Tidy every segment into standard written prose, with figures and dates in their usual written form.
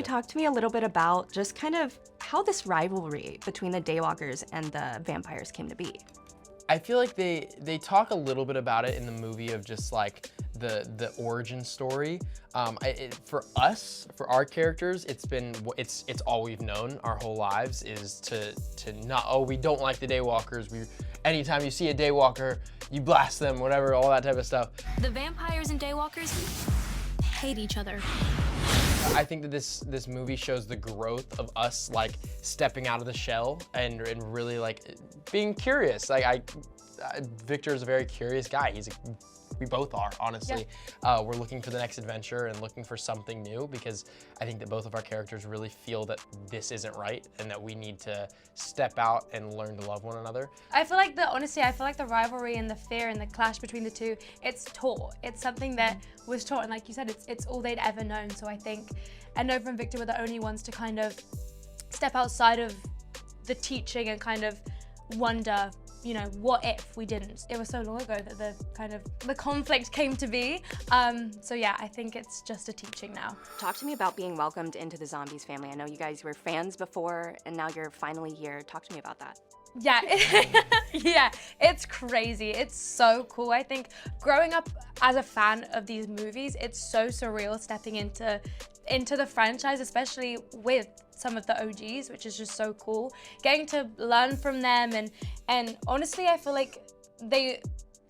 talk to me a little bit about just kind of how this rivalry between the Daywalkers and the vampires came to be? I feel like they talk a little bit about it in the movie of just like the origin story. For us, for our characters, it's all we've known our whole lives is to not, oh, we don't like the Daywalkers. Anytime you see a Daywalker, you blast them, whatever, all that type of stuff. The vampires and Daywalkers hate each other. I think that this movie shows the growth of us like stepping out of the shell and really like being curious. Like Victor's a very curious guy. We both are, honestly. Yeah. We're looking for the next adventure and looking for something new because I think that both of our characters really feel that this isn't right and that we need to step out and learn to love one another. I feel like the rivalry and the fear and the clash between the two, it's taught. It's something that was taught, and like you said, it's all they'd ever known. So I think Nova and Victor were the only ones to kind of step outside of the teaching and kind of wonder, you know, what if we didn't? It was so long ago that the conflict came to be. So yeah, I think it's just a teaching now. Talk to me about being welcomed into the Zombies family. I know you guys were fans before and now you're finally here. Talk to me about that. Yeah, yeah, it's crazy. It's so cool. I think growing up as a fan of these movies, it's so surreal stepping into the franchise, especially with some of the OGs, which is just so cool. Getting to learn from them and honestly, I feel like they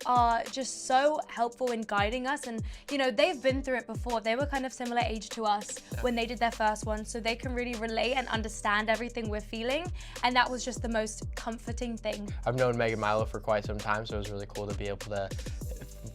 are just so helpful in guiding us, and you know, they've been through it before. They were kind of similar age to us when they did their first one, so they can really relate and understand everything we're feeling, and that was just the most comforting thing. I've known Meg and Milo for quite some time, so it was really cool to be able to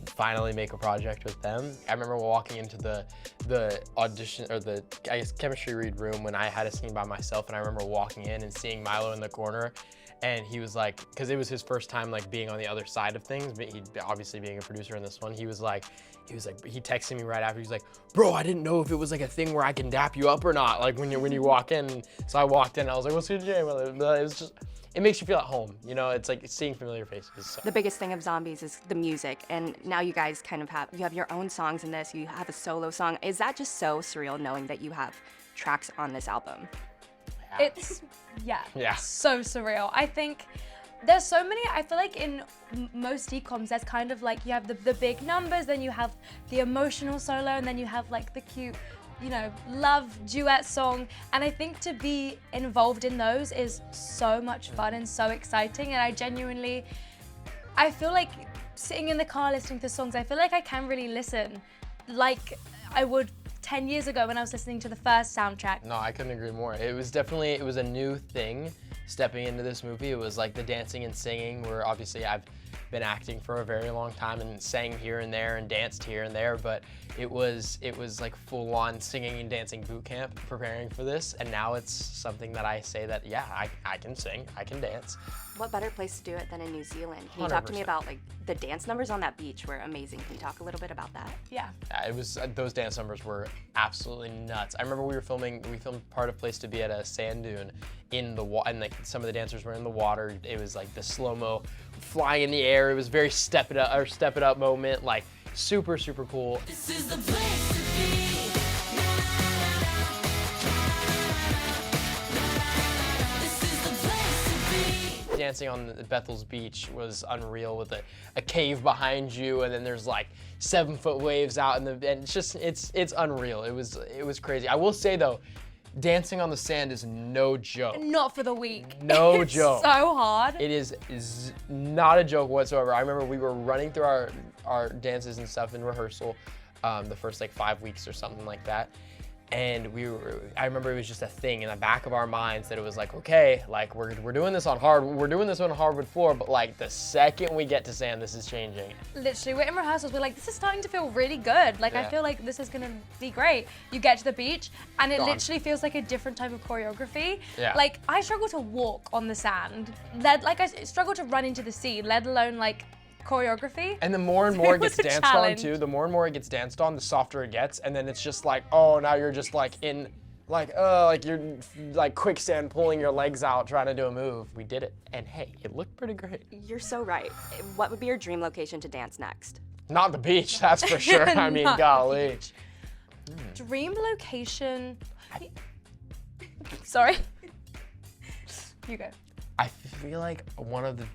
finally make a project with them. I remember walking into the audition, or the, I guess, chemistry read room when I had a scene by myself, and I remember walking in and seeing Milo in the corner, and he was like, because it was his first time like being on the other side of things, but he obviously being a producer in this one, he texted me right after, he was like, bro, I didn't know if it was like a thing where I can dap you up or not, like when you walk in. So I walked in, and I was like, what's good, Jay? It was just, it makes you feel at home, you know? It's like seeing familiar faces. So. The biggest thing of Zombies is the music, and now you guys kind of have your own songs in this. You have a solo song. Is that just so surreal knowing that you have tracks on this album? It's, yeah, so surreal. I think there's so many, I feel like in most decoms, there's kind of like, you have the big numbers, then you have the emotional solo, and then you have like the cute, you know, love duet song. And I think to be involved in those is so much fun and so exciting. And I feel like sitting in the car listening to songs, I feel like I can really listen like I would 10 years ago when I was listening to the first soundtrack. No, I couldn't agree more. It was a new thing stepping into this movie. It was like the dancing and singing, where obviously I've been acting for a very long time and sang here and there and danced here and there, but it was like full-on singing and dancing boot camp preparing for this, and now it's something that I say that, yeah, I can sing, I can dance. What better place to do it than in New Zealand? Can you 100%. talk to me about like the dance numbers on that beach were amazing. Can you talk a little bit about that? Yeah. It was, those dance numbers were absolutely nuts. I remember we filmed part of Place to Be at a sand dune in the water, and like some of the dancers were in the water. It was like the slow-mo flying in the air. It was very step it up moment, like super, super cool. This is the place to be. This is the place to be. Dancing on Bethel's beach was unreal, with a cave behind you, and then there's like 7-foot waves out, and it's just, it's unreal. It was crazy. I will say though, dancing on the sand is no joke. Not for the weak. No it's joke. So hard. It is not a joke whatsoever. I remember we were running through our dances and stuff in rehearsal, the first like 5 weeks or something like that. And I remember it was just a thing in the back of our minds that it was like, okay, like we're doing this on hardwood floor, but like the second we get to sand, this is changing. Literally, we're in rehearsals, we're like, this is starting to feel really good. Like, Yeah. I feel like this is gonna be great. You get to the beach, and it Gone. literally feels like a different type of choreography. Yeah. Like, I struggle to walk on the sand. I struggle to run into the sea, let alone like choreography. And the more and more it gets was a danced challenge. on too, the more and more it gets danced on, the softer it gets, and then it's just like, oh, now you're just like in, like you're like quicksand pulling your legs out trying to do a move. We did it, and hey, it looked pretty great. You're so right. What would be your dream location to dance next? Not the beach, that's for sure. I mean, Not the golly. Dream location, Sorry. You go. I feel like one of the,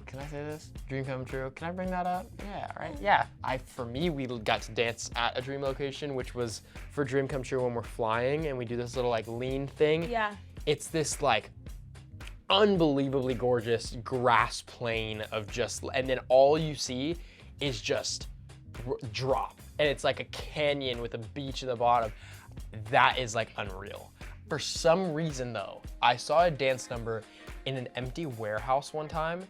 can I say this? Dream come true. Can I bring that up? Yeah, right? Yeah. For me, we got to dance at a dream location, which was for dream come true when we're flying, and we do this little like lean thing. Yeah. It's this like unbelievably gorgeous grass plain of just, and then all you see is just drop. And it's like a canyon with a beach in the bottom. That is like unreal. For some reason though, I saw a dance number in an empty warehouse one time,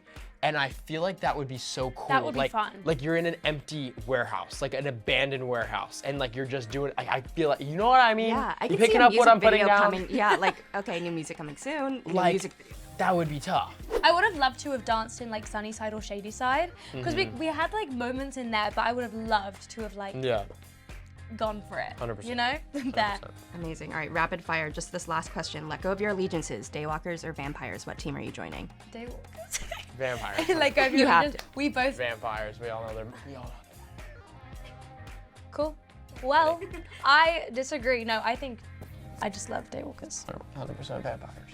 and I feel like that would be so cool. That would be like, fun. Like you're in an empty warehouse, like an abandoned warehouse, and like you're just doing, I feel like, you know what I mean? Yeah, I you can picking see a up music what I'm putting video down? coming. Yeah, like, okay, new music coming soon. New Like, music video. that would be tough. I would have loved to have danced in like Sunny Side or Shady Side, because we had like moments in there, but I would have loved to have like Yeah. gone for it. 100%. You know? There. Amazing. All right, rapid fire. Just this last question. Let go of your allegiances. Daywalkers or vampires? What team are you joining? Daywalkers. Vampires. Like go You have to. we both. Vampires. We all know they're. Cool. Well, I disagree. No, I think I just love Daywalkers. 100% vampires.